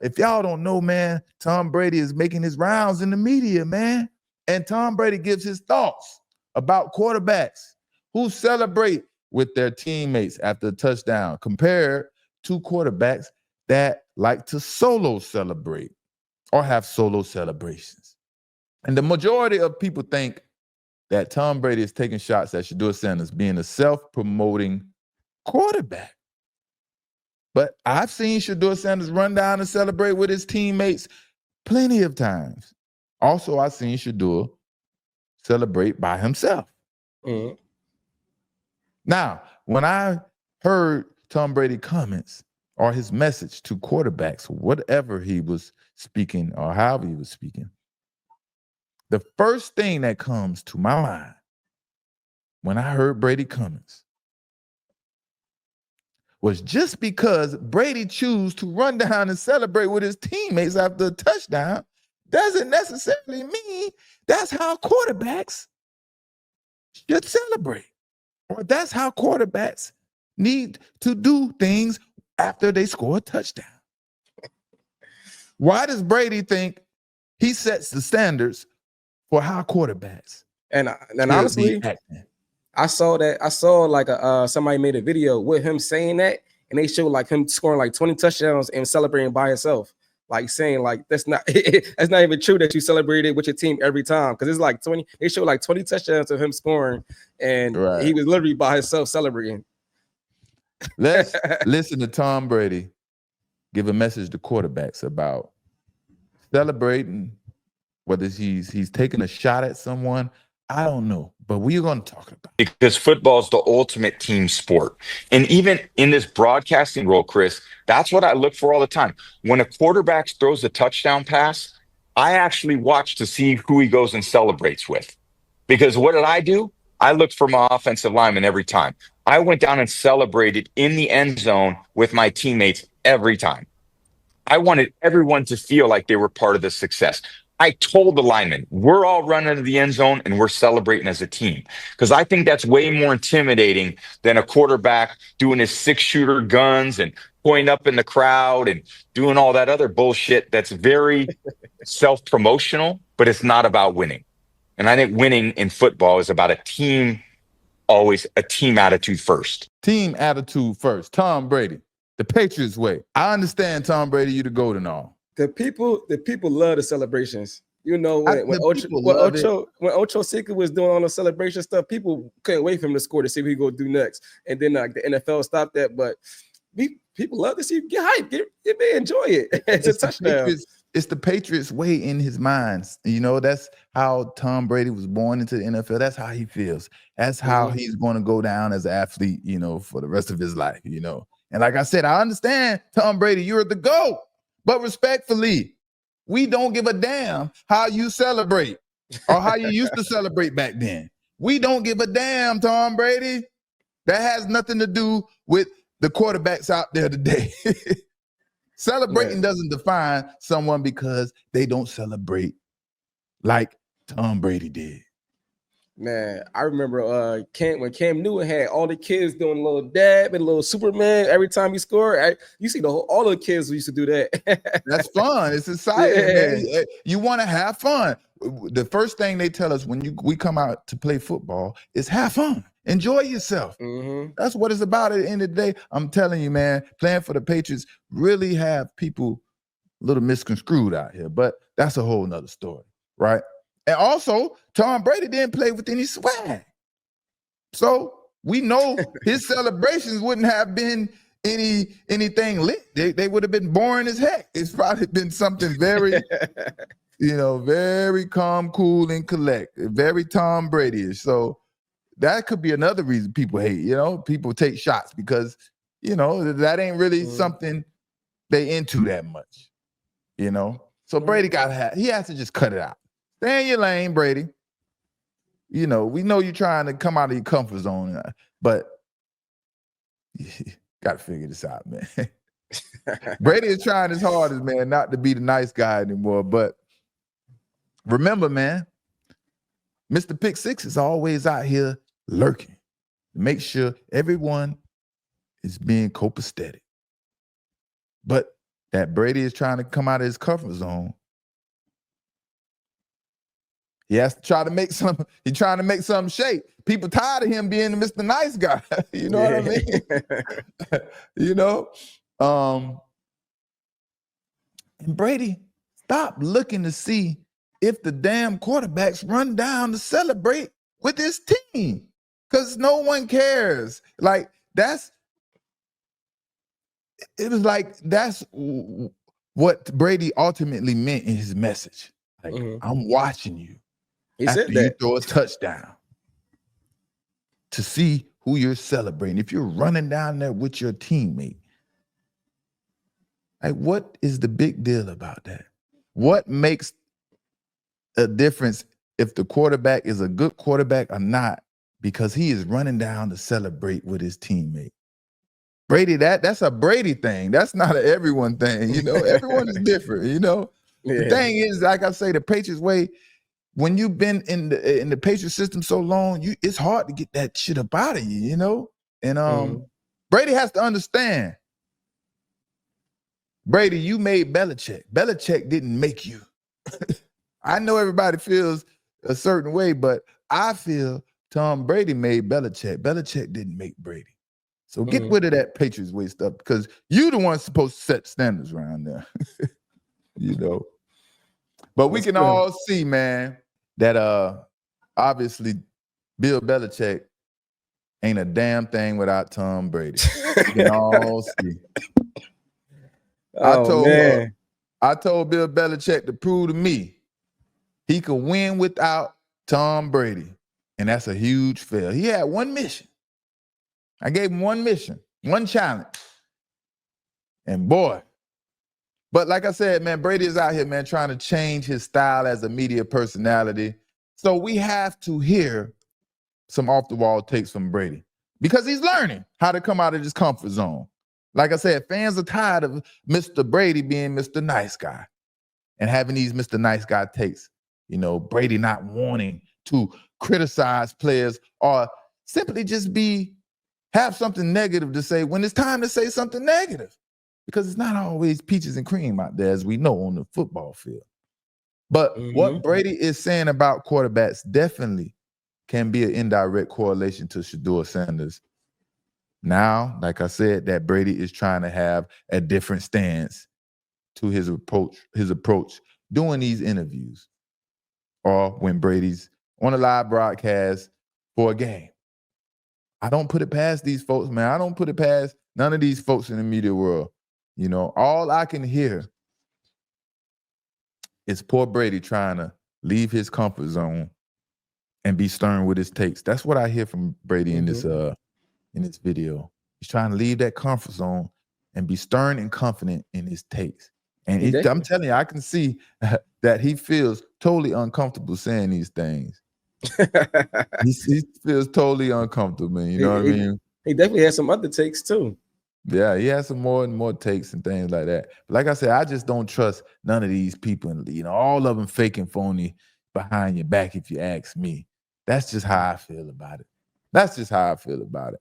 If y'all don't know, man, Tom Brady is making his rounds in the media, man. And Tom Brady gives his thoughts about quarterbacks who celebrate with their teammates after a touchdown compared to quarterbacks that like to solo celebrate or have solo celebrations. And the majority of people think that Tom Brady is taking shots at Shedeur Sanders being a self-promoting quarterback. But I've seen Shedeur Sanders run down and celebrate with his teammates plenty of times. Also, I've seen Shedeur celebrate by himself. Mm-hmm. Now, when I heard Tom Brady comments or his message to quarterbacks, whatever he was speaking or however he was speaking, the first thing that comes to my mind when I heard Brady comments was just because Brady chose to run down and celebrate with his teammates after a touchdown doesn't necessarily mean that's how quarterbacks should celebrate, or that's how quarterbacks need to do things after they score a touchdown. Why does Brady think he sets the standards for how quarterbacks and honestly, I saw like somebody made a video with him saying that, and they showed like him scoring like 20 touchdowns and celebrating by himself, like saying like that's not even true that you celebrated with your team every time, because it's like 20. They showed like 20 touchdowns of him scoring, and he was literally by himself celebrating. Let's listen to Tom Brady give a message to quarterbacks about celebrating, whether he's taking a shot at someone. I don't know, but we're going to talk about it. Because football is the ultimate team sport. And even in this broadcasting role, Chris, that's what I look for all the time. When a quarterback throws a touchdown pass, I actually watch to see who he goes and celebrates with. Because what did I do? I looked for my offensive lineman every time. I went down and celebrated in the end zone with my teammates every time. I wanted everyone to feel like they were part of the success. I told the linemen, we're all running to the end zone and we're celebrating as a team. Because I think that's way more intimidating than a quarterback doing his 6-shooter guns and pointing up in the crowd and doing all that other bullshit that's very self-promotional, but it's not about winning. And I think winning in football is about a team, always a team attitude first. Team attitude first. Tom Brady, the Patriots way. I understand, Tom Brady, you the GOAT and all. The people love the celebrations. You know, when Ocho Cinco was doing all the celebration stuff, people couldn't wait for him to score to see what he go do next. And then the NFL stopped that, but people love to see get hype, they enjoy it. It's a touchdown. It's the Patriots way in his mind. You know, that's how Tom Brady was born into the NFL. That's how he feels. That's how he's going to go down as an athlete, you know, for the rest of his life, you know. And like I said, I understand, Tom Brady, you're the GOAT. But respectfully, we don't give a damn how you celebrate or how you used to celebrate back then. We don't give a damn, Tom Brady. That has nothing to do with the quarterbacks out there today. Celebrating doesn't define someone because they don't celebrate like Tom Brady did. Man, I remember when Cam Newton had all the kids doing a little dab and a little Superman every time he scored. You see all the kids who used to do that. That's fun. It's exciting, man. You want to have fun. The first thing they tell us when we come out to play football is have fun. Enjoy yourself. That's what it's about at the end of the day. I'm telling you, man, playing for the Patriots really have people a little misconstrued out here, but that's a whole nother story, right? And also, Tom Brady didn't play with any swag. So we know his celebrations wouldn't have been anything lit. They would have been boring as heck. It's probably been something very, very calm, cool, and collect. Very Tom Brady-ish. So that could be another reason people hate, people take shots because, that ain't really something they into that much, So Brady he has to just cut it out. Stay in your lane, Brady. We know you're trying to come out of your comfort zone, but you got to figure this out, man. Brady is trying his hardest, man, not to be the nice guy anymore. But remember, man, Mr. Pick Six is always out here lurking to make sure everyone is being copacetic. But that Brady is trying to come out of his comfort zone. He has to try to make some. He's trying to make something shake. People tired of him being Mr. Nice Guy. You know what I mean? You know, and Brady, stop looking to see if the damn quarterbacks run down to celebrate with his team, because no one cares. Like that's what Brady ultimately meant in his message. Like, I'm watching you. He after said that. you throw a touchdown to see who you're celebrating. If you're running down there with your teammate, like, what is the big deal about that? What makes a difference if the quarterback is a good quarterback or not? Because he is running down to celebrate with his teammate. Brady, that's a Brady thing. That's not an everyone thing. You know, everyone is different. You know, the thing is, like I say, the Patriots way. When you've been in the Patriot system so long, it's hard to get that shit up out of you, you know? And Brady has to understand. Brady, you made Belichick. Belichick didn't make you. I know everybody feels a certain way, but I feel Tom Brady made Belichick. Belichick didn't make Brady. So get rid of that Patriots way stuff, because you the one supposed to set standards around there. You know? But we can all see, man, that obviously Bill Belichick ain't a damn thing without Tom Brady. We can all see. I told Bill Belichick to prove to me he could win without Tom Brady, and that's a huge fail. He had one mission. I gave him one mission, one challenge, and boy. But like I said, man, Brady is out here, man, trying to change his style as a media personality. So we have to hear some off-the-wall takes from Brady, because he's learning how to come out of his comfort zone. Like I said, fans are tired of Mr. Brady being Mr. Nice Guy and having these Mr. Nice Guy takes. You know, Brady not wanting to criticize players or simply just have something negative to say when it's time to say something negative. Because it's not always peaches and cream out there, as we know, on the football field. But what Brady is saying about quarterbacks definitely can be an indirect correlation to Shedeur Sanders. Now, like I said, that Brady is trying to have a different stance to his approach doing these interviews, or when Brady's on a live broadcast for a game. I don't put it past these folks, man. I don't put it past none of these folks in the media world. You know, all I can hear is poor Brady trying to leave his comfort zone and be stern with his takes. That's what I hear from Brady in this video. He's trying to leave that comfort zone and be stern and confident in his takes. And I'm telling you, I can see that he feels totally uncomfortable saying these things. he feels totally uncomfortable, man. You know what I mean? He definitely has some other takes too. Yeah, he has some more and more takes and things like that. But like I said, I just don't trust none of these people. And, you know, all of them fake and phony behind your back, if you ask me. That's just how I feel about it. That's just how I feel about it.